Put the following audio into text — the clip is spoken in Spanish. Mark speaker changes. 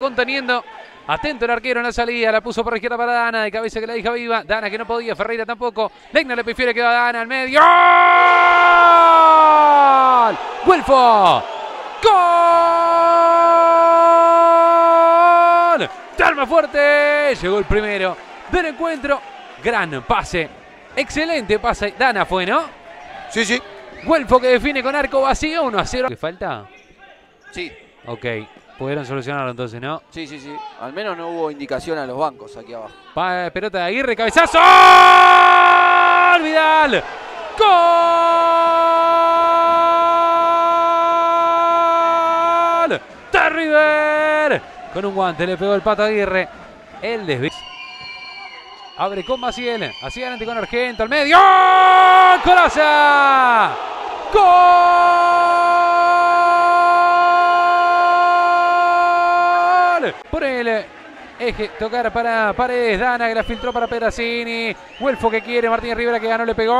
Speaker 1: Conteniendo, atento el arquero en la salida, la puso por izquierda para Dana, de cabeza que la deja viva, Dana que no podía, Ferreira tampoco, Legna le prefiere que va Dana al medio, ¡gol! ¡Güelfo! ¡Gol! ¡Arma fuerte! Llegó el primero del encuentro, gran pase, excelente pase, Dana fue, ¿no?
Speaker 2: Sí, sí.
Speaker 1: Güelfo que define con arco vacío, 1-0. ¿Qué falta?
Speaker 2: Sí.
Speaker 1: Ok, pudieron solucionarlo entonces, ¿no?
Speaker 2: Sí, sí, sí. Al menos no hubo indicación a los bancos aquí abajo.
Speaker 1: Pelota de Aguirre, cabezazo. Vidal. ¡Gol! ¡De River! Con un guante le pegó el Pato Aguirre. El desvío. Abre con Maciel. Hacia adelante con Argento. Al medio. ¡Colaza! ¡Gol! Por el eje, tocar para Paredes, Dana que la filtró para Pedrazzini, Güelfo que quiere, Martínez Rivera que ganó, le pegó.